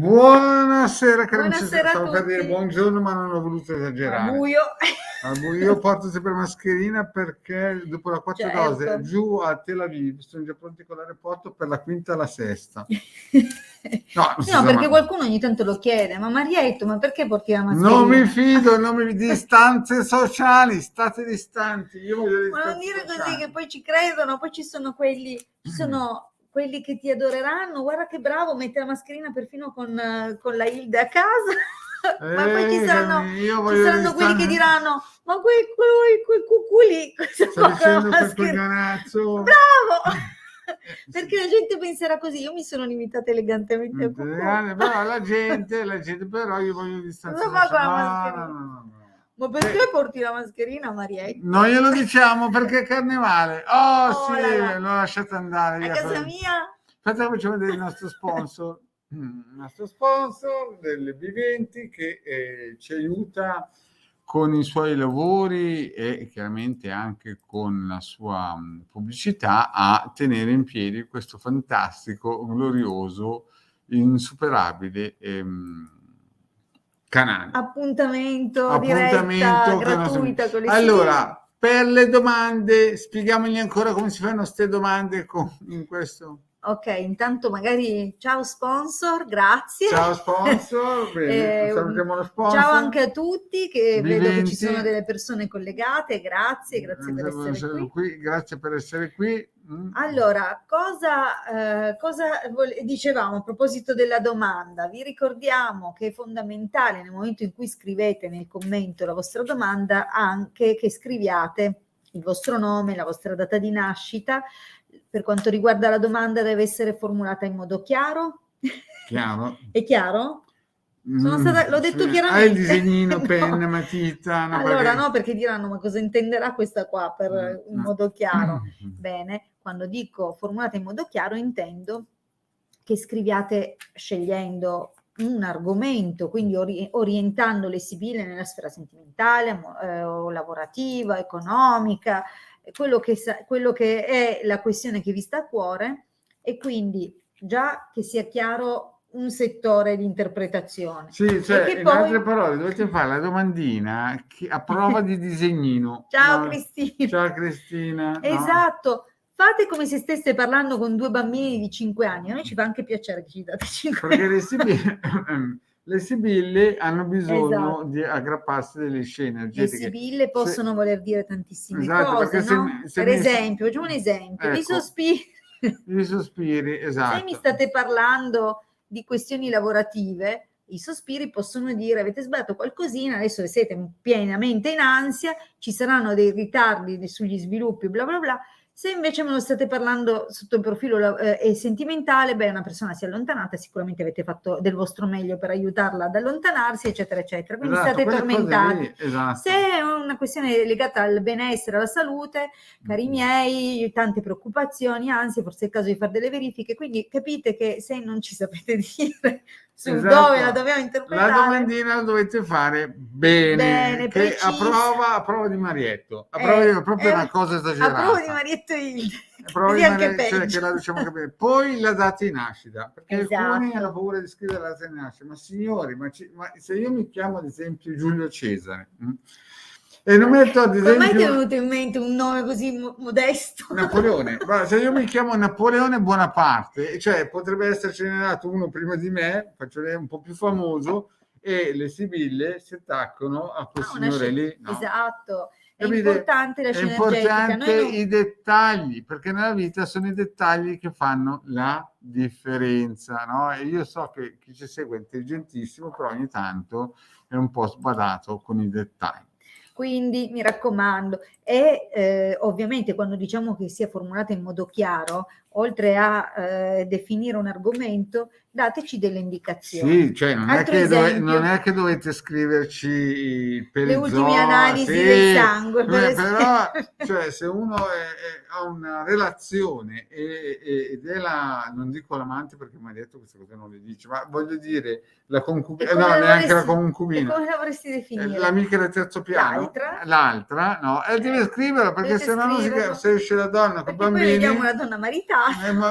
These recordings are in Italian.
Buonasera carissimi, Buonasera a stavo per dire tutti. buongiorno ma non ho voluto Al esagerare. buio. Io porto sempre mascherina perché dopo la quarta dose Certo. giù a Tel Aviv sono già pronti con l'aeroporto per la quinta e la sesta. No, non si No, sa perché mai. qualcuno ogni tanto lo chiede, ma Marietto, ma perché porti la Non mi mascherina? fido, non mi distanze sociali, state distanti. Io voglio le Ma non distanze dire così sociali. che poi ci credono, poi ci sono quelli che ti adoreranno, guarda che bravo, mette la mascherina perfino con la Hilde a casa, ma poi ci Io voglio le saranno quelli che distanze. diranno, ma quel cucù lì, cosa Sto fa con la dicendo quel mascherina? coglionazzo. Bravo! Perché la gente penserà così, io mi sono limitata elegantemente a cucù. Però la gente, però io voglio distanza Cosa fa con la sociale. mascherina? No. Ma perché porti la mascherina, Marietto? Non glielo diciamo perché è carnevale. Oh Oh sì, là là. l'ho lasciata andare A via. casa mia? Aspetta, facciamo vedere il nostro sponsor. Il nostro sponsor delle Viventi che ci aiuta con i suoi lavori e chiaramente anche con la sua pubblicità a tenere in piedi questo fantastico, glorioso, insuperabile canale. Appuntamento, diretta, Appuntamento che non so- gratuita con le Allora, per le domande, spieghiamogli ancora come si fanno queste domande in questo. Ok, intanto magari ciao sponsor, grazie. Ciao sponsor, bene, salutiamo lo sponsor. Ciao anche a tutti, che vedo che ci Viventi. sono delle persone collegate, grazie per essere qui. Grazie per essere qui. Allora, dicevamo a proposito della domanda? Vi ricordiamo che è fondamentale nel momento in cui scrivete nel commento la vostra domanda anche che scriviate il vostro nome, la vostra data di nascita. Per quanto riguarda la domanda deve essere formulata in modo chiaro. Chiaro? È chiaro? L'ho detto Sì. chiaramente. Hai il disegnino, No. penna, matita? No, Allora, perché... no, perché diranno, ma cosa intenderà questa qua per in modo chiaro? Bene, quando dico formulate in modo chiaro intendo che scriviate scegliendo un argomento, quindi orientando le sibille nella sfera sentimentale o lavorativa, economica, quello che è la questione che vi sta a cuore, e quindi già che sia chiaro un settore di interpretazione. Sì, cioè, in poi... altre parole, dovete fare la domandina a prova di disegnino. Ciao No? Cristina. Ciao Cristina. No? Esatto. Fate come se steste parlando con due bambini di 5 anni. A noi ci fa anche piacere che ci date 5 Perché anni. le sibille hanno bisogno Esatto. di aggrapparsi delle scene Le energetiche. sibille possono voler dire tantissime Esatto, cose, perché no? Per esempio, facciamo un esempio, i Ecco, sospiri. i sospiri, Se mi esatto. state parlando di questioni lavorative, i sospiri possono dire avete sbagliato qualcosina, adesso siete pienamente in ansia, ci saranno dei ritardi sugli sviluppi, bla bla bla. Se invece me lo state parlando sotto il profilo sentimentale, beh, una persona si è allontanata, sicuramente avete fatto del vostro meglio per aiutarla ad allontanarsi, eccetera, eccetera. Quindi Esatto, state quelle cose tormentati. lì, esatto. Se è una questione legata al benessere, alla salute, cari miei, tante preoccupazioni, anzi, forse è il caso di fare delle verifiche, quindi capite che se non ci sapete dire su dove la dobbiamo interpretare, la domandina la dovete fare bene, che precisa. a prova di Marietto, a prova di proprio una cosa esagerata. A prova di Marietto Hilde, Così anche peggio. Cioè che la riusciamo a capire. Poi la data di nascita, perché alcuni Esatto. hanno paura di scrivere la data di nascita, ma signori, ma se io mi chiamo ad esempio Giulio Cesare e non metto ad esempio... Come mai ti è venuto in mente un nome così modesto? Napoleone. Guarda, se io mi chiamo Napoleone Bonaparte, cioè potrebbe essercene nato uno prima di me, faccio lei un po' più famoso, e le sibille si attaccano a quel signore lì. No? Esatto. È Capite? importante la scena energetica. È importante i dettagli, perché nella vita sono i dettagli che fanno la differenza, no? E io so che chi ci segue è intelligentissimo, però ogni tanto è un po' sbadato con i dettagli. Quindi mi raccomando, e ovviamente quando diciamo che sia formulata in modo chiaro, oltre a definire un argomento, dateci delle indicazioni. Sì, cioè non è che dovete scriverci per le ultime analisi del sangue, però cioè, se uno ha una relazione ed è non dico l'amante perché mi ha detto queste cose non le dice, ma voglio dire la concubina, no, neanche la concubina. Come la vorresti definire? L'amica del terzo piano? L'altra, no, deve scriverla perché se no non se esce la donna con i bambini. Poi vediamo una donna maritata.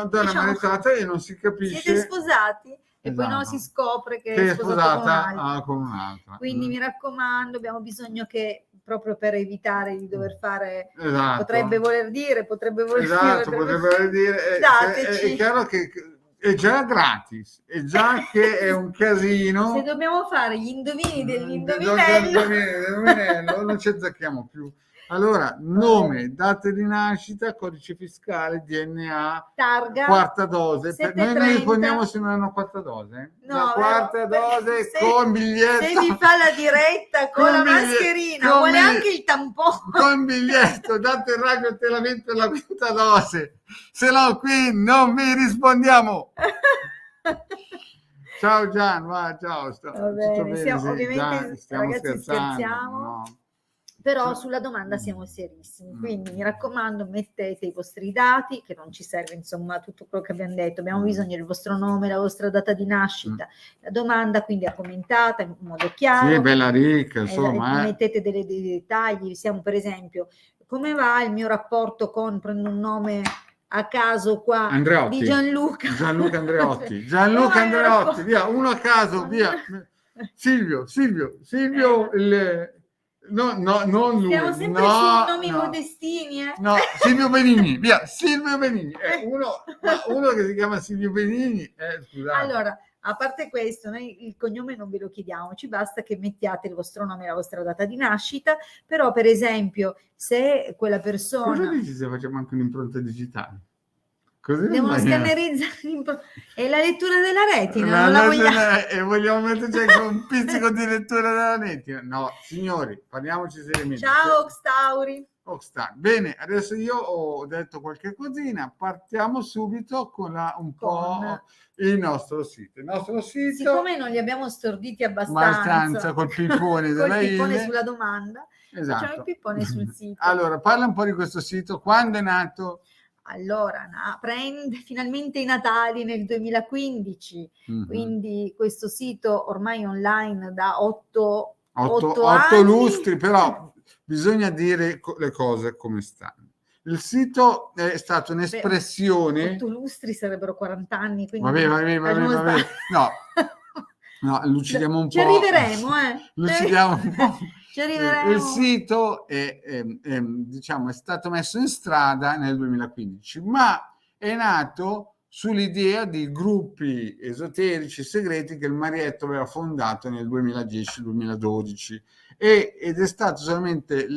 Donna maritata e non si capisce. Siete sposati? e poi no, esatto. si scopre che Che è sposato con un'altra. con un'altra. Quindi mi raccomando, abbiamo bisogno che, proprio per evitare di dover fare, Esatto. potrebbe voler dire, Esatto, potrebbe dire, è dateci. chiaro che è già gratis, è già che è un casino. Se dobbiamo fare gli indovini dell'indovinello, non ci azzecchiamo più. Allora, nome, data di nascita, codice fiscale, DNA, targa, quarta dose. Noi non 730. rispondiamo se non hanno quarta dose. No, la quarta vero? dose Se- con biglietto. Se vi fa la diretta con la mascherina, vuole anche il tampone. Con biglietto, date il radioterapia per la quinta dose. Se no qui non vi rispondiamo. Ciao Gian, va, ciao. Va bene, tutto bene, sì, ovviamente Gian, stiamo ragazzi scherziamo. No. Però sulla domanda siamo serissimi, quindi mi raccomando, mettete i vostri dati, che non ci serve insomma tutto quello che abbiamo detto, abbiamo bisogno del vostro nome, la vostra data di nascita, la domanda quindi è commentata in modo chiaro. Sì, bella ricca, insomma. Mettete dei dettagli, siamo per esempio, come va il mio rapporto con, prendo un nome a caso qua, Andreotti. di Gianluca Andreotti. Gianluca Andreotti, via, uno a caso, via. Silvio, non lui. Siamo sempre su nomi modestini, No, Silvio Benigni, via, Silvio Benigni. Uno che si chiama Silvio Benigni, scusate. Allora, a parte questo, noi il cognome non ve lo chiediamo, ci basta che mettiate il vostro nome e la vostra data di nascita, però per esempio se quella persona... Cosa dici se facciamo anche un'impronta digitale? Così devono scannerizzare, è la lettura della retina, non la vogliamo... E vogliamo metterci anche un pizzico di lettura della retina? No, signori, parliamoci seriamente. Ciao Oxtauri. Bene, adesso io ho detto qualche cosina, partiamo subito con il nostro sito. Il nostro sito, siccome non li abbiamo storditi abbastanza col pippone della pippone sulla domanda, esatto. Facciamo il pippone sul sito. Allora, parla un po' di questo sito, quando è nato? Allora, prende finalmente i Natali nel 2015, quindi questo sito ormai online da 8 anni. Lustri, però bisogna dire le cose come stanno. Il sito è stato un'espressione... 8 lustri sarebbero 40 anni, quindi... Vabbè. No, lucidiamo un po'. Ci arriveremo, Lucidiamo un po'. Ci arriveremo. Il sito diciamo, è stato messo in strada nel 2015, ma è nato sull'idea di gruppi esoterici segreti che il Marietto aveva fondato nel 2010-2012 ed è stato solamente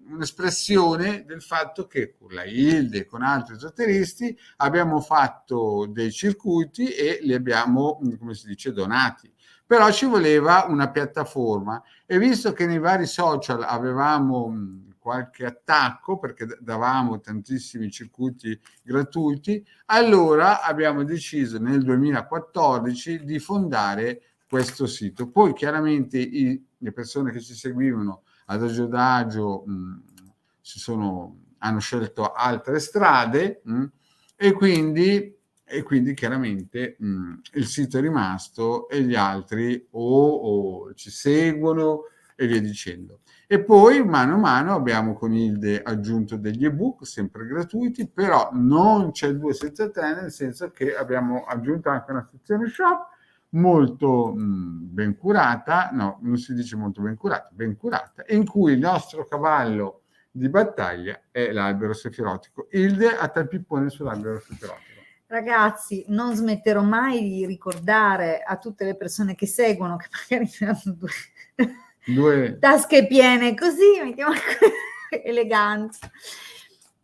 un'espressione del fatto che con la Hilde e con altri esoteristi abbiamo fatto dei circuiti e li abbiamo, come si dice, donati. Però ci voleva una piattaforma e visto che nei vari social avevamo qualche attacco perché davamo tantissimi circuiti gratuiti, allora abbiamo deciso nel 2014 di fondare questo sito. Poi chiaramente le persone che ci seguivano adagio adagio hanno scelto altre strade e quindi chiaramente il sito è rimasto e gli altri o ci seguono e via dicendo. E poi mano a mano abbiamo con Hilde aggiunto degli ebook sempre gratuiti, però non c'è il 2 senza 3, nel senso che abbiamo aggiunto anche una sezione shop molto ben curata, no, non si dice molto ben curata, in cui il nostro cavallo di battaglia è l'albero sefirotico. Hilde ha tal pippone sull'albero sefirotico. Ragazzi, non smetterò mai di ricordare a tutte le persone che seguono, che magari hanno due tasche piene, così mettiamo eleganza,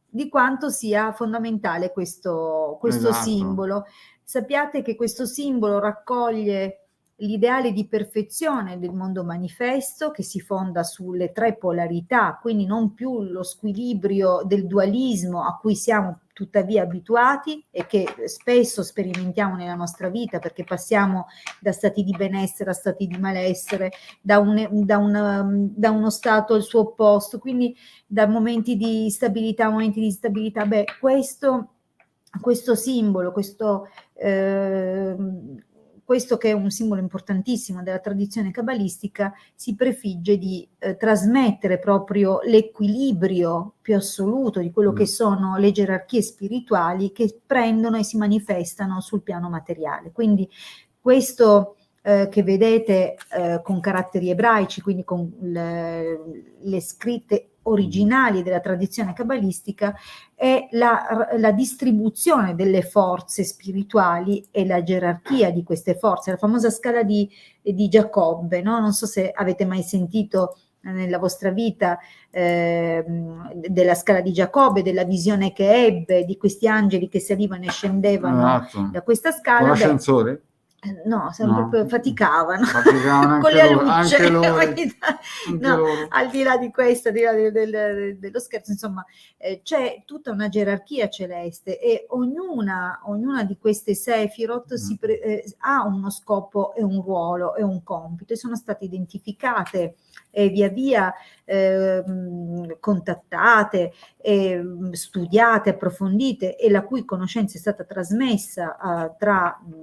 di quanto sia fondamentale questo esatto. Simbolo. Sappiate che questo simbolo raccoglie l'ideale di perfezione del mondo manifesto che si fonda sulle 3 polarità, quindi non più lo squilibrio del dualismo a cui siamo tuttavia abituati e che spesso sperimentiamo nella nostra vita perché passiamo da stati di benessere a stati di malessere, da uno stato al suo opposto, quindi da momenti di stabilità a momenti di instabilità. Questo simbolo, questo che è un simbolo importantissimo della tradizione cabalistica, si prefigge di trasmettere proprio l'equilibrio più assoluto di quello che sono le gerarchie spirituali che prendono e si manifestano sul piano materiale. Quindi Questo che vedete con caratteri ebraici, quindi con le scritte originali della tradizione cabalistica, è la distribuzione delle forze spirituali e la gerarchia di queste forze, la famosa scala di Giacobbe, no? Non so se avete mai sentito nella vostra vita della scala di Giacobbe, della visione che ebbe di questi angeli che salivano e scendevano da questa scala. Con l'ascensore? No, proprio faticavano con la luce, anche loro. Al di là di questo, al di là dello scherzo, insomma, c'è tutta una gerarchia celeste e ognuna di queste Sefirot ha uno scopo e un ruolo e un compito, e sono state identificate e via via contattate, studiate, approfondite, e la cui conoscenza è stata trasmessa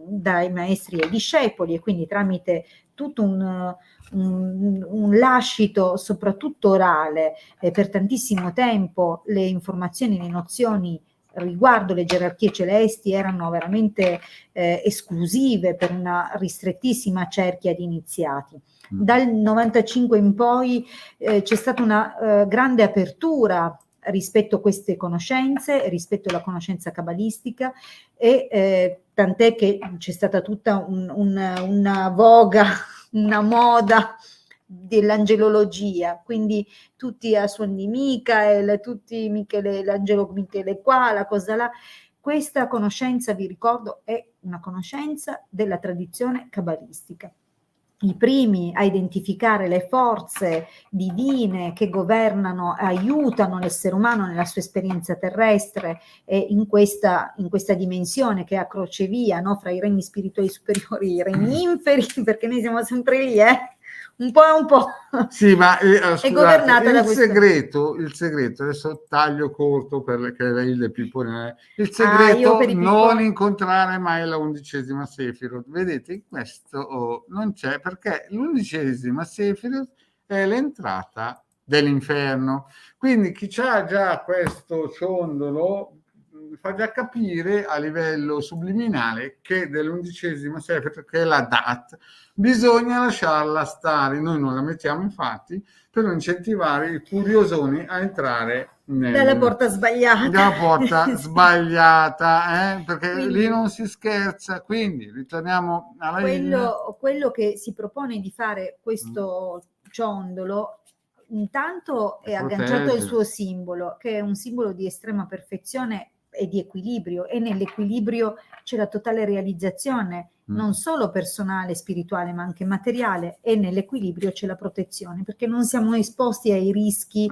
dai maestri ai discepoli, e quindi tramite tutto un lascito soprattutto orale per tantissimo tempo. Le informazioni, le nozioni riguardo le gerarchie celesti erano veramente esclusive per una ristrettissima cerchia di iniziati. Dal 95 in poi c'è stata una grande apertura rispetto a queste conoscenze, rispetto alla conoscenza cabalistica, e tant'è che c'è stata tutta una voga, una moda dell'angelologia, quindi tutti a suon di Michael, tutti l'angelo Michele qua, la cosa là. Questa conoscenza, vi ricordo, è una conoscenza della tradizione cabalistica. I primi a identificare le forze divine che governano, aiutano l'essere umano nella sua esperienza terrestre e in questa dimensione che è a crocevia, no? Fra i regni spirituali superiori e i regni inferi, perché noi siamo sempre lì, un po'. Sì, ma scusate, è governata da questo. Il segreto, adesso taglio corto perché lei le pippone. Il segreto non incontrare mai la 11ª Sefirot. Vedete, questo non c'è, perché l'11ª Sefirot è l'entrata dell'inferno. Quindi chi ha già questo ciondolo fa già capire a livello subliminale che dell'11ª Sefirot, che è la Dat, bisogna lasciarla stare. Noi non la mettiamo infatti per non incentivare i curiosoni a entrare dalla porta sbagliata, perché quindi, lì non si scherza. Quindi ritorniamo alla quello che si propone di fare questo ciondolo, intanto è agganciato al suo simbolo, che è un simbolo di estrema perfezione e di equilibrio, e nell'equilibrio c'è la totale realizzazione non solo personale, spirituale, ma anche materiale, e nell'equilibrio c'è la protezione, perché non siamo esposti ai rischi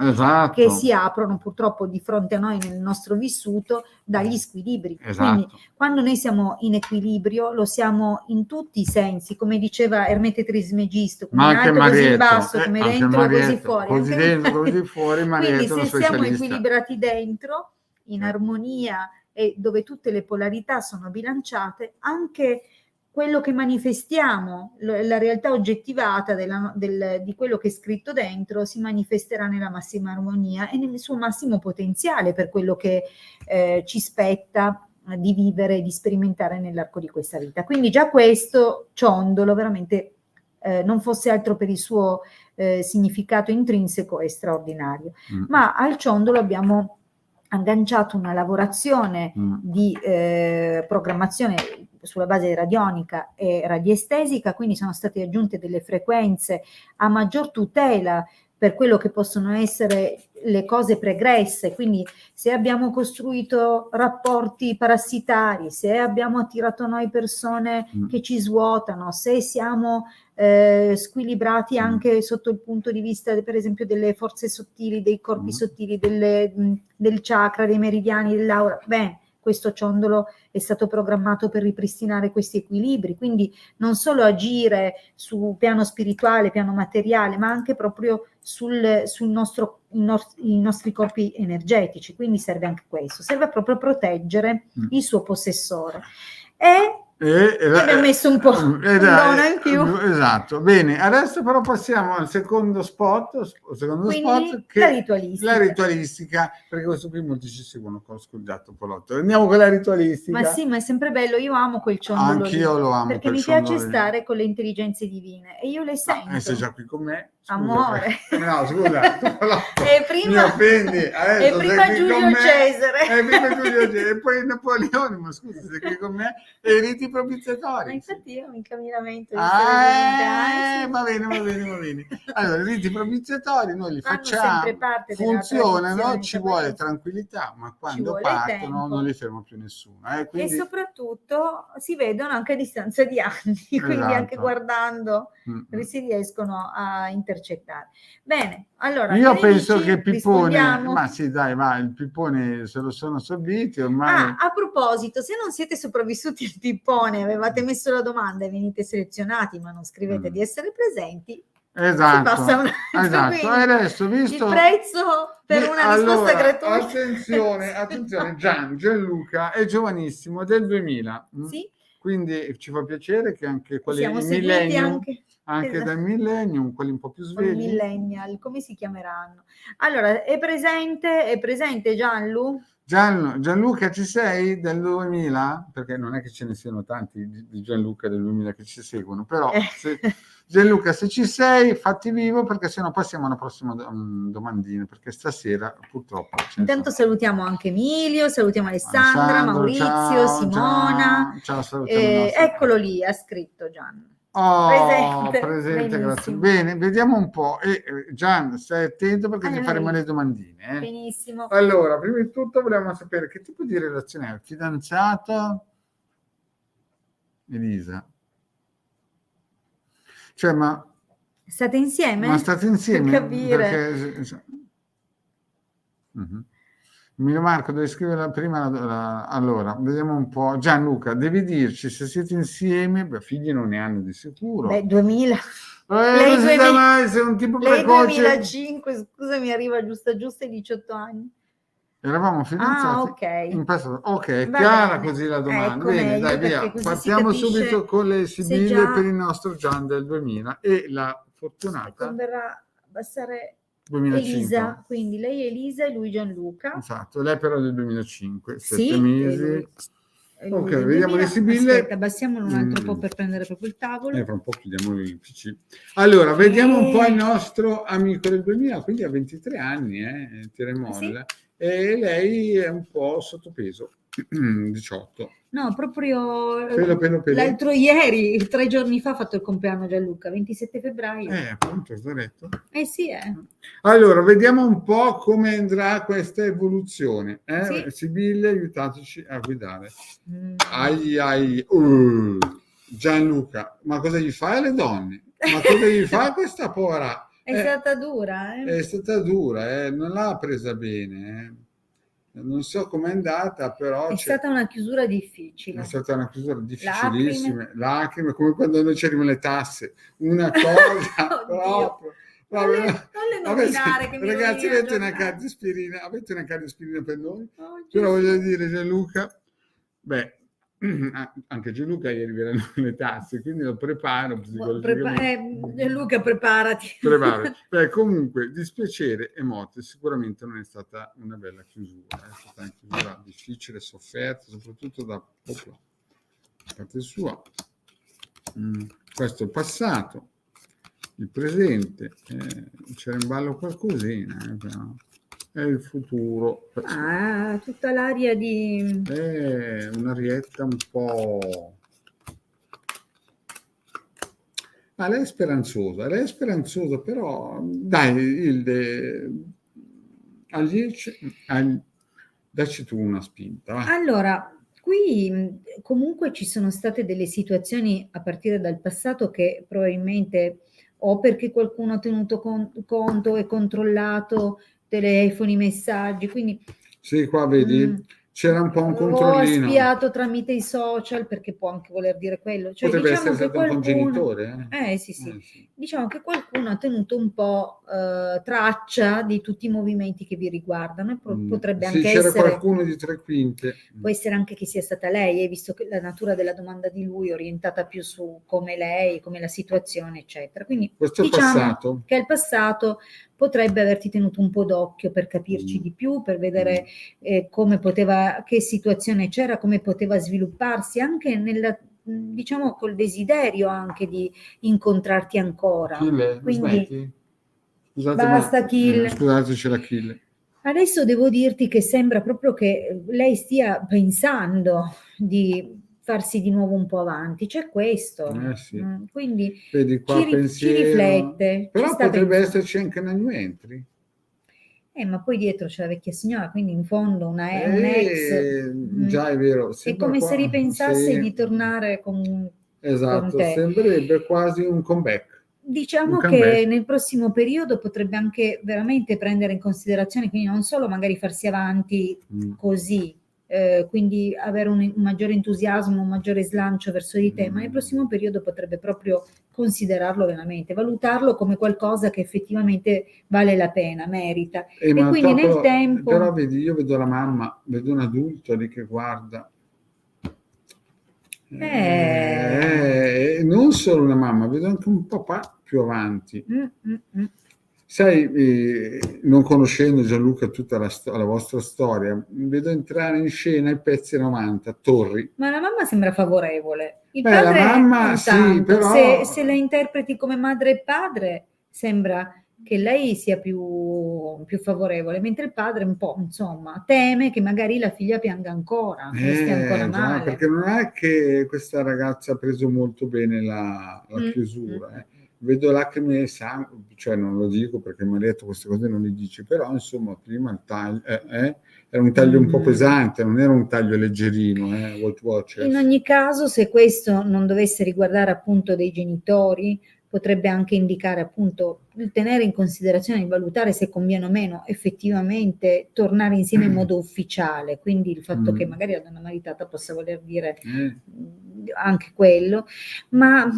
che si aprono purtroppo di fronte a noi nel nostro vissuto dagli squilibri. Quindi quando noi siamo in equilibrio lo siamo in tutti i sensi, come diceva Ermete Trismegisto, come in alto così in basso, come dentro così fuori. Così dentro così fuori. Quindi se siamo equilibrati dentro, in armonia, e dove tutte le polarità sono bilanciate, anche quello che manifestiamo, la realtà oggettivata di quello che è scritto dentro, si manifesterà nella massima armonia e nel suo massimo potenziale per quello che ci spetta di vivere e di sperimentare nell'arco di questa vita. Quindi già questo ciondolo veramente non fosse altro per il suo significato intrinseco, è straordinario. Ma al ciondolo abbiamo agganciato una lavorazione di programmazione sulla base radionica e radiestesica, quindi sono state aggiunte delle frequenze a maggior tutela per quello che possono essere le cose pregresse. Quindi se abbiamo costruito rapporti parassitari, se abbiamo attirato a noi persone che ci svuotano, se siamo squilibrati anche sotto il punto di vista per esempio delle forze sottili, dei corpi sottili, del chakra, dei meridiani, dell'aura, bene, questo ciondolo è stato programmato per ripristinare questi equilibri, quindi non solo agire sul piano spirituale, piano materiale, ma anche proprio i nostri corpi energetici. Quindi serve anche questo, serve proprio a proteggere il suo possessore. E abbiamo messo un po' un dono in più. Esatto. Bene, adesso però passiamo al secondo spot. Quindi Che la ritualistica, perché questo qui molti ci seguono con Scudato Polotto. Andiamo con la ritualistica. Ma sì, ma è sempre bello, io amo quel ciondolo. Anch'io lì, lo amo. perché mi piace stare con le intelligenze divine e io le sento. Sei già qui con me. Scusa, amore. No, scusa. E prima, mi offendi. E prima Giulio Cesare. E poi Napoleone, ma scusa, sei qui con me. E i riti propiziatori. Ma infatti io mica mi lamento. Va bene. Allora, i riti propiziatori noi li facciamo, funzionano, ci vuole tranquillità, ma quando partono non li ferma più nessuno. Quindi... E soprattutto si vedono anche a distanza di anni, quindi anche guardando si riescono a intercettare. Bene, allora io penso che Pippone, ma sì dai, va, il Pippone se lo sono sorbiti ormai. A proposito, se non siete sopravvissuti al Pippone, avevate messo la domanda e venite selezionati, ma non scrivete di essere presenti, esatto, si passa un altro. Esatto. Adesso, visto il prezzo per una risposta gratuita. Attenzione, Gianluca è giovanissimo, del 2000. Sì. Quindi ci fa piacere che anche quelli siamo millennium, anche del millennium, quelli un po' più svegli. Millennial, come si chiameranno? Allora, è presente Gianluca, ci sei del 2000? Perché non è che ce ne siano tanti di Gianluca del 2000 che ci seguono, però Gianluca, se ci sei, fatti vivo, perché sennò passiamo alla prossima domandina, perché stasera purtroppo... Intanto salutiamo anche Emilio, salutiamo Alessandra, Maurizio, ciao, Simona. Ciao, eccolo lì, ha scritto Gian. Presente, grazie. Bene, vediamo un po'. Gian, stai attento perché ti faremo le domandine. Benissimo. Allora, prima di tutto volevamo sapere che tipo di relazione è il fidanzato Elisa. Cioè, ma state insieme? Ma state insieme? Per capire. Perché... Emilio Marco, devi scrivere prima allora, vediamo un po'. Gianluca, devi dirci se siete insieme. Figli non ne hanno di sicuro. 2000. Lei non si sa mai, sei un tipo precoce. 2005, scusami, arriva giusto ai 18 anni. Eravamo fidanzati. In passato. Ok, chiara così la domanda. Bene, dai, via. Partiamo subito con le sibille per il nostro Gian del 2000 e la fortunata. Converrà abbassare 2005. Elisa, quindi lei è Elisa e lui Gianluca. Esatto, lei però del 2005, 7 mesi. Ok, vediamo le sibille. Aspetta, abbassiamolo un altro po' per prendere proprio il tavolo. Fra un po' chiudiamo il PC. Allora, vediamo un po' il nostro amico del 2000, quindi ha 23 anni, tira e molla. E lei è un po' sottopeso, 18. No, proprio pelo. L'altro ieri, 3 giorni fa, ha fatto il compleanno Gianluca, 27 febbraio. Appunto, sto detto. Sì. Allora, vediamo un po' come andrà questa evoluzione. Sibille, aiutateci a guidare. Gianluca, ma cosa gli fai alle donne? Ma cosa gli fa questa povera? È stata dura, È stata dura, non l'ha presa bene. Non so com'è andata, però... È stata una chiusura difficile. È stata una chiusura difficilissima. Lacrime, come quando noi c'erano le tasse. Una cosa proprio... Non le nominare, ragazzi, avete una cardiaspirina per noi? Però voglio dire, Gianluca... anche Gianluca ieri verranno le tasse, quindi lo preparo psicologicamente. Gianluca, preparati. Comunque, dispiacere e morte sicuramente non è stata una bella chiusura, è stata una chiusura difficile, sofferta, soprattutto da parte sua. Questo è il passato, il presente, c'era in ballo qualcosina, però. È il futuro. Tutta l'aria di... un'arietta un po'... lei è speranzosa, però dai, dacci tu una spinta. Va. Allora, qui comunque ci sono state delle situazioni a partire dal passato che probabilmente o perché qualcuno ha tenuto conto e controllato telefoni, messaggi, quindi... Sì, qua vedi, c'era un po' un Ho controllino. spiato tramite i social, perché può anche voler dire quello. Cioè, Potrebbe diciamo essere che stato un qualcuno... congenitore. Sì, sì. Sì. Diciamo che qualcuno ha tenuto un po' traccia di tutti i movimenti che vi riguardano, e potrebbe Sì, anche c'era essere... qualcuno di tre quinte. Può essere anche che sia stata lei, visto che la natura della domanda di lui è orientata più su come lei, come la situazione, eccetera. Quindi Questo diciamo passato. che il passato potrebbe averti tenuto un po' d'occhio per capirci di più, per vedere come poteva, che situazione c'era, come poteva svilupparsi, anche nella, diciamo, col desiderio anche di incontrarti ancora. Achille, Quindi smetti? Scusate, basta, Achille. Scusate, c'è l'Achille. Adesso devo dirti che sembra proprio che lei stia pensando di farsi di nuovo un po' avanti, c'è questo. Sì. Quindi Vedi qua ci riflette, però ci sta potrebbe pensando. esserci anche una new entry. Ma poi dietro c'è la vecchia signora, quindi in fondo un ex. Già è vero, È come se ripensasse di tornare con esatto, te. sembrerebbe quasi un comeback. Diciamo che nel prossimo periodo potrebbe anche veramente prendere in considerazione, quindi non solo magari farsi avanti così, quindi avere un maggiore entusiasmo, un maggiore slancio verso di te, ma nel prossimo periodo potrebbe proprio considerarlo veramente, valutarlo come qualcosa che effettivamente vale la pena, merita. E quindi nel tempo... Però vedi, io vedo la mamma, vedo un adulto lì che guarda. Non solo una mamma, vedo anche un papà più avanti. Sai, non conoscendo Gianluca tutta la vostra storia, vedo entrare in scena i pezzi 90, Torri. Ma la mamma sembra favorevole. Il padre la mamma non sì, tanto. però... Se la interpreti come madre e padre, sembra che lei sia più favorevole, mentre il padre un po', insomma, teme che magari la figlia pianga ancora, e stia ancora male. Perché non è che questa ragazza ha preso molto bene la chiusura. Vedo lacrime e sangue, cioè non lo dico perché mi ha detto queste cose, non le dice, però insomma prima il taglio era un taglio un po' pesante, non era un taglio leggerino. In ogni caso, se questo non dovesse riguardare appunto dei genitori, potrebbe anche indicare appunto il tenere in considerazione, il valutare se conviene o meno effettivamente tornare insieme in modo ufficiale, quindi il fatto che magari la donna maritata possa voler dire anche quello, ma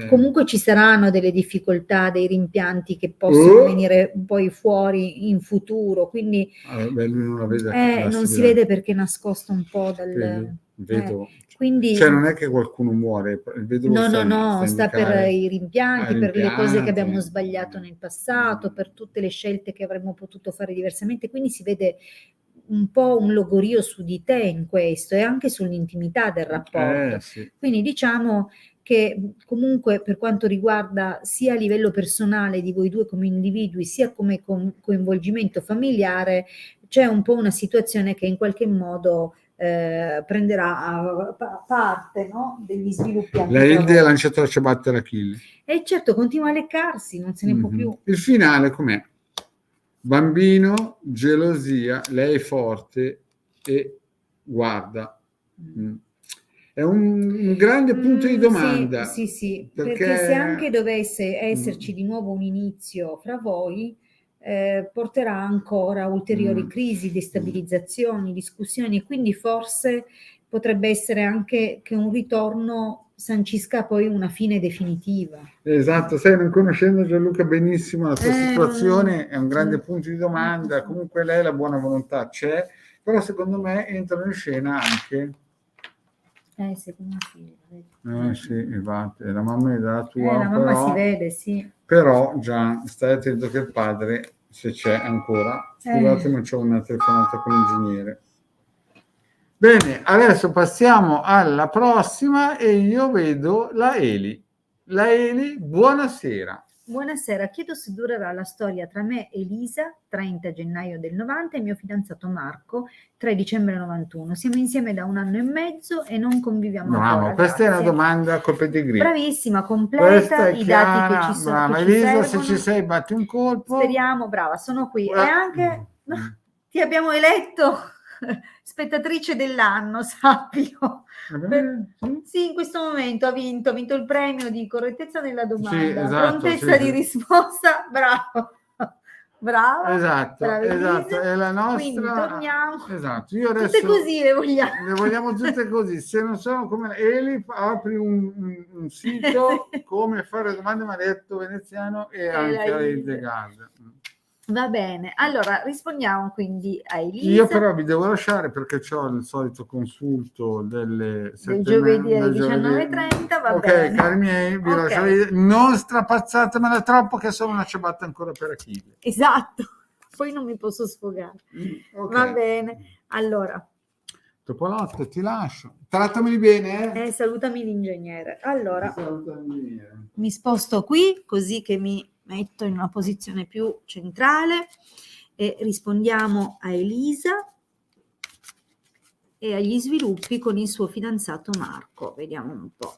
comunque ci saranno delle difficoltà, dei rimpianti che possono venire poi fuori in futuro, quindi lui non la vede, non si vede perché è nascosto un po' dal... Vedo. Quindi, cioè non è che qualcuno muore, vedo sta per i rimpianti, per le cose che abbiamo sbagliato nel passato, per tutte le scelte che avremmo potuto fare diversamente, quindi si vede un po' un logorio su di te in questo e anche sull'intimità del rapporto. Quindi diciamo che comunque per quanto riguarda sia a livello personale di voi due come individui, sia come coinvolgimento familiare, c'è un po' una situazione che in qualche modo prenderà parte, no? Degli sviluppi. La Hilde ha lanciato la ciabatta all'Achille. E certo, continua a leccarsi, non se ne può più. Il finale com'è? Bambino, gelosia, lei è forte e guarda. È un grande punto di domanda. Sì, perché se anche dovesse esserci di nuovo un inizio fra voi, porterà ancora ulteriori crisi, destabilizzazioni, discussioni, quindi forse potrebbe essere anche che un ritorno sancisca poi una fine definitiva. Esatto, sai, non conoscendo Gianluca benissimo la sua situazione, è un grande punto di domanda. Comunque lei la buona volontà c'è, però secondo me entrano in scena anche... secondo me sì, infatti, la mamma è dalla tua, la mamma si vede, sì. Però già stai attento che il padre, se c'è ancora, scusate ma c'ho una telefonata con l'ingegnere. Bene, adesso passiamo alla prossima e io vedo la Eli. La Eli, buonasera. Buonasera, chiedo se durerà la storia tra me e Elisa, 30 gennaio del 90, e mio fidanzato Marco, 3 dicembre 91. Siamo insieme da 1 anno e mezzo e non conviviamo ancora. Questa è una domanda col pedigree. Bravissima, completa, i dati che ci sono. Brava, Elisa, se ci sei batti un colpo. Speriamo, brava, sono qui. E anche ti abbiamo eletto spettatrice dell'anno, sappilo. Sì, in questo momento ha vinto il premio di correttezza nella domanda, prontezza di risposta, bravo. Brava, Esatto, brava esatto, Elisa. è la Quindi nostra. torniamo. Esatto, io Tutte adesso così le vogliamo. le vogliamo tutte così. Se non sono come Eli, apri un sito come fare domande, mi ha detto Veneziano, e la anche a Elisa. Hildegard. Va bene, allora rispondiamo quindi a Elisa. Io però vi devo lasciare perché ho il solito consulto delle del giovedì alle del giovedì. 19:30, va Ok, bene. cari miei, vi Ok. lascio lì. Non strapazzatemela troppo che sono una ciabatta ancora per Achille. Esatto, poi non mi posso sfogare. Ok. Va bene, allora, Topolotto, ti lascio. Trattameli bene, eh? salutami l'ingegnere. Allora, Salutami bene. mi sposto qui così che mi metto in una posizione più centrale e rispondiamo a Elisa e agli sviluppi con il suo fidanzato Marco. Vediamo un po'.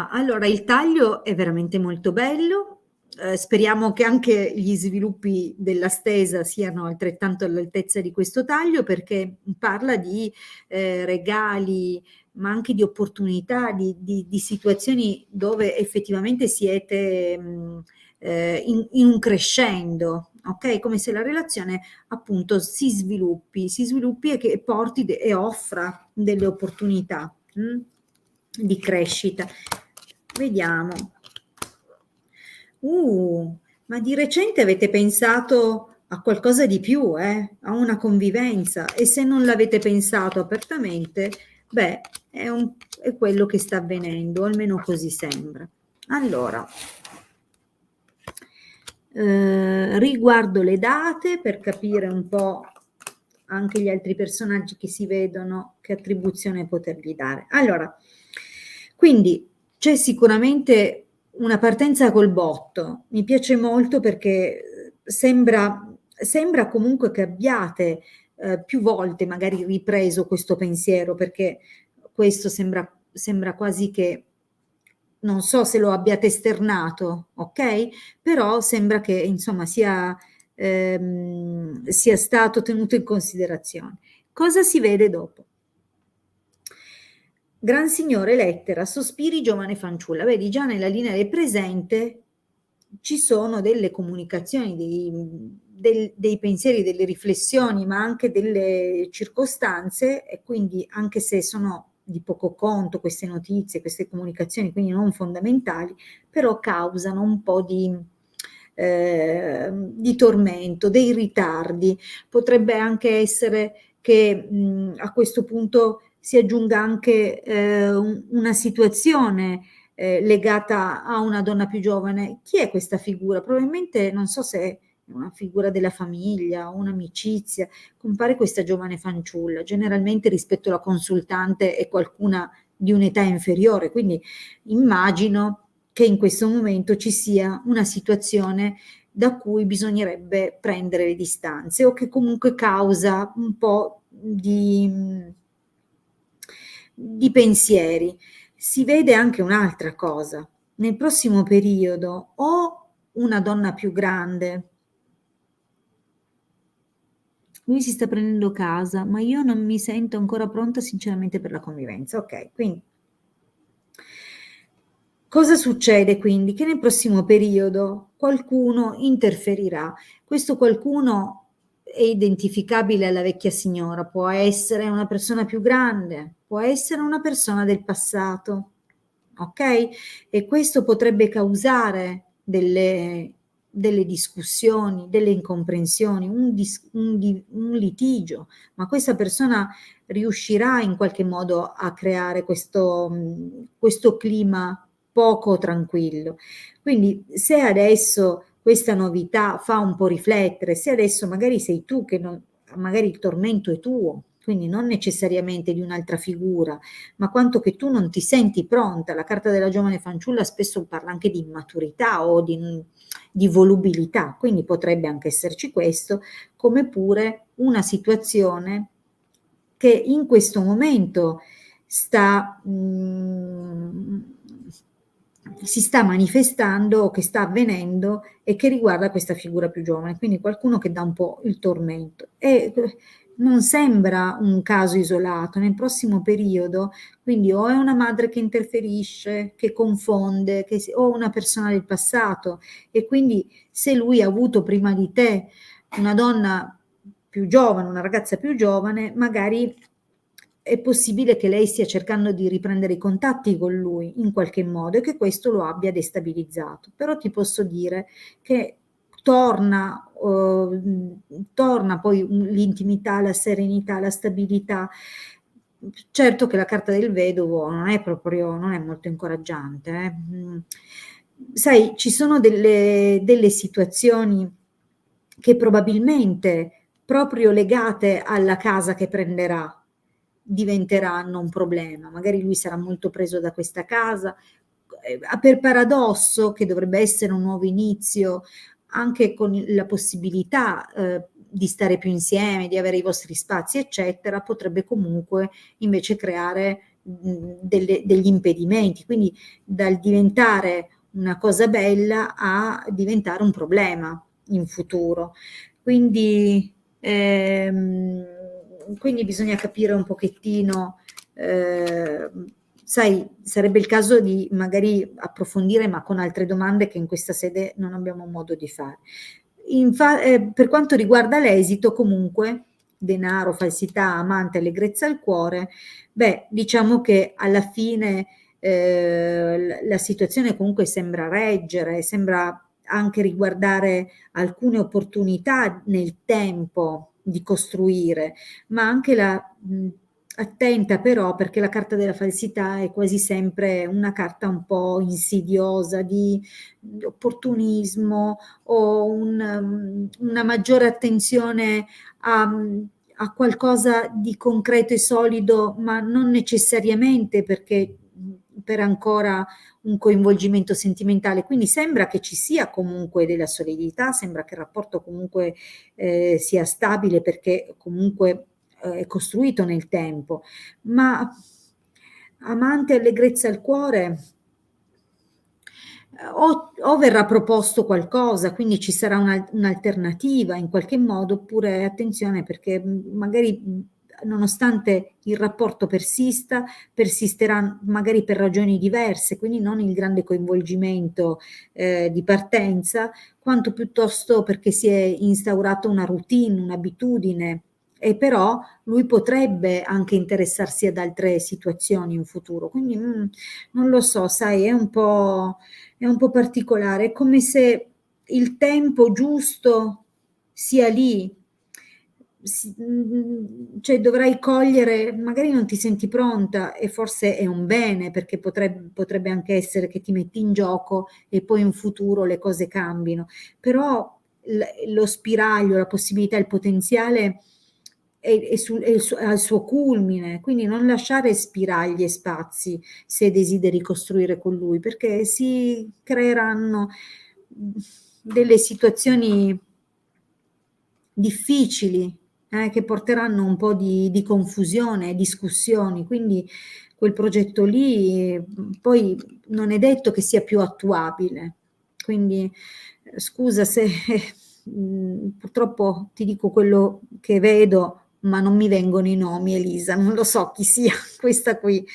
Allora il taglio è veramente molto bello. Speriamo che anche gli sviluppi della stesa siano altrettanto all'altezza di questo taglio, perché parla di regali, ma anche di opportunità, di situazioni dove effettivamente siete in un crescendo, ok? Come se la relazione appunto si sviluppi e che porti e offra delle opportunità di crescita. Vediamo. Ma di recente avete pensato a qualcosa di più, a una convivenza, e se non l'avete pensato apertamente, beh, è quello che sta avvenendo, almeno così sembra. Allora, riguardo le date per capire un po' anche gli altri personaggi che si vedono, che attribuzione potergli dare. Allora, quindi c'è sicuramente una partenza col botto, mi piace molto perché sembra comunque che abbiate più volte magari ripreso questo pensiero, perché questo sembra quasi che, non so se lo abbiate esternato, ok? Però sembra che insomma sia stato tenuto in considerazione. Cosa si vede dopo? Gran signore, lettera, sospiri, giovane fanciulla. Vedi, già nella linea del presente ci sono delle comunicazioni, dei pensieri, delle riflessioni, ma anche delle circostanze, e quindi anche se sono di poco conto queste notizie, queste comunicazioni, quindi non fondamentali, però causano un po' di tormento, dei ritardi. Potrebbe anche essere che a questo punto si aggiunga anche una situazione legata a una donna più giovane. Chi è questa figura? Probabilmente non so se è una figura della famiglia, un'amicizia. Compare questa giovane fanciulla, generalmente rispetto alla consultante è qualcuna di un'età inferiore, quindi immagino che in questo momento ci sia una situazione da cui bisognerebbe prendere le distanze, o che comunque causa un po' di pensieri. Si vede anche un'altra cosa. Nel prossimo periodo o una donna più grande, lui si sta prendendo casa, ma io non mi sento ancora pronta sinceramente per la convivenza. Ok, quindi cosa succede quindi? Che nel prossimo periodo qualcuno interferirà. Questo qualcuno è identificabile alla vecchia signora, può essere una persona più grande, può essere una persona del passato, ok? E questo potrebbe causare delle discussioni, delle incomprensioni, un litigio, ma questa persona riuscirà in qualche modo a creare questo clima poco tranquillo. Quindi se adesso questa novità fa un po' riflettere, se adesso magari sei tu che non, magari il tormento è tuo, quindi non necessariamente di un'altra figura, ma quanto che tu non ti senti pronta. La carta della giovane fanciulla spesso parla anche di immaturità o di volubilità, quindi potrebbe anche esserci questo, come pure una situazione che in questo momento si sta manifestando o che sta avvenendo e che riguarda questa figura più giovane, quindi qualcuno che dà un po' il tormento. E non sembra un caso isolato. Nel prossimo periodo, quindi o è una madre che interferisce, che confonde, o una persona del passato, e quindi se lui ha avuto prima di te una donna più giovane, una ragazza più giovane, magari è possibile che lei stia cercando di riprendere i contatti con lui in qualche modo e che questo lo abbia destabilizzato. Però ti posso dire che torna poi l'intimità, la serenità, la stabilità. Certo che la carta del vedovo non è molto incoraggiante. Sai, ci sono delle situazioni che probabilmente, proprio legate alla casa che prenderà, diventeranno un problema. Magari lui sarà molto preso da questa casa, per paradosso, che dovrebbe essere un nuovo inizio, anche con la possibilità di stare più insieme, di avere i vostri spazi, eccetera, potrebbe comunque invece creare degli impedimenti. Quindi dal diventare una cosa bella a diventare un problema in futuro. Quindi bisogna capire un pochettino, sai, sarebbe il caso di magari approfondire, ma con altre domande che in questa sede non abbiamo modo di fare. Per quanto riguarda l'esito, comunque, denaro, falsità, amante, allegrezza al cuore, beh, diciamo che alla fine la situazione comunque sembra reggere, sembra anche riguardare alcune opportunità nel tempo di costruire, ma anche attenta però, perché la carta della falsità è quasi sempre una carta un po' insidiosa di opportunismo o una maggiore attenzione a qualcosa di concreto e solido, ma non necessariamente perché per ancora un coinvolgimento sentimentale. Quindi sembra che ci sia comunque della solidità, sembra che il rapporto comunque sia stabile perché comunque è costruito nel tempo, ma amante allegrezza al cuore, o verrà proposto qualcosa, quindi ci sarà un'alternativa in qualche modo, oppure attenzione perché magari nonostante il rapporto persisterà magari per ragioni diverse, quindi non il grande coinvolgimento di partenza, quanto piuttosto perché si è instaurata una routine, un'abitudine, e però lui potrebbe anche interessarsi ad altre situazioni in futuro. Quindi non lo so, sai, è un po' particolare, è come se il tempo giusto sia lì, cioè dovrai cogliere, magari non ti senti pronta e forse è un bene perché potrebbe anche essere che ti metti in gioco e poi in futuro le cose cambino, però lo spiraglio, la possibilità, il potenziale è al suo culmine, quindi non lasciare spiragli e spazi se desideri costruire con lui, perché si creeranno delle situazioni difficili, che porteranno un po' di confusione e discussioni, quindi quel progetto lì poi non è detto che sia più attuabile. Quindi scusa se purtroppo ti dico quello che vedo, ma non mi vengono i nomi, Elisa, non lo so chi sia questa qui,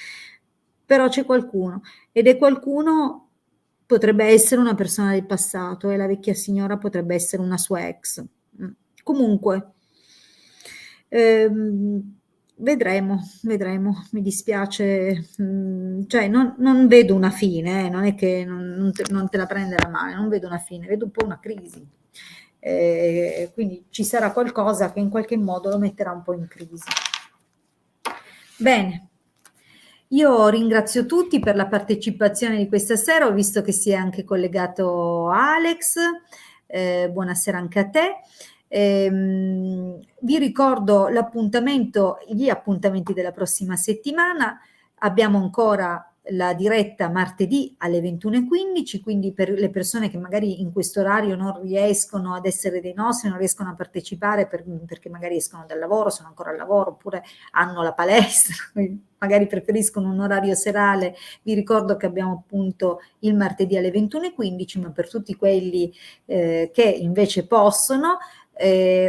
però c'è qualcuno, ed è qualcuno, potrebbe essere una persona del passato e la vecchia signora potrebbe essere una sua ex. Comunque, vedremo, mi dispiace, cioè non vedo una fine, non è che non te la prendere a male, non vedo una fine, vedo un po' una crisi. Quindi ci sarà qualcosa che in qualche modo lo metterà un po' in crisi. Bene, io ringrazio tutti per la partecipazione di questa sera, ho visto che si è anche collegato Alex, buonasera anche a te. Vi ricordo gli appuntamenti della prossima settimana. Abbiamo ancora la diretta martedì alle 21:15, quindi per le persone che magari in questo orario non riescono ad essere dei nostri, non riescono a partecipare perché magari escono dal lavoro, sono ancora al lavoro oppure hanno la palestra, magari preferiscono un orario serale, vi ricordo che abbiamo appunto il martedì alle 21:15, ma per tutti quelli che invece possono,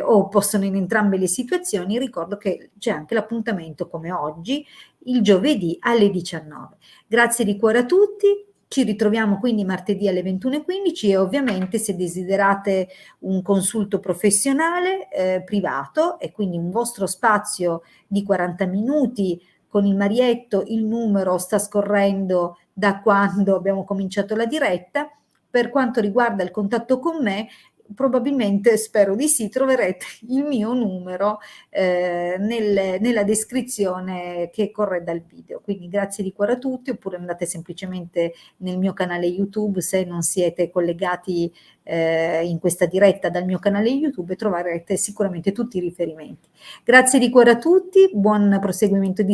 o possono in entrambe le situazioni, ricordo che c'è anche l'appuntamento come oggi, il giovedì alle 19. Grazie di cuore a tutti, ci ritroviamo quindi martedì alle 21:15 e ovviamente se desiderate un consulto professionale privato e quindi un vostro spazio di 40 minuti con il Marietto, il numero sta scorrendo da quando abbiamo cominciato la diretta. Per quanto riguarda il contatto con me, probabilmente, spero di sì, troverete il mio numero nella descrizione che corre dal video. Quindi grazie di cuore a tutti, oppure andate semplicemente nel mio canale YouTube se non siete collegati in questa diretta dal mio canale YouTube e troverete sicuramente tutti i riferimenti. Grazie di cuore a tutti, buon proseguimento di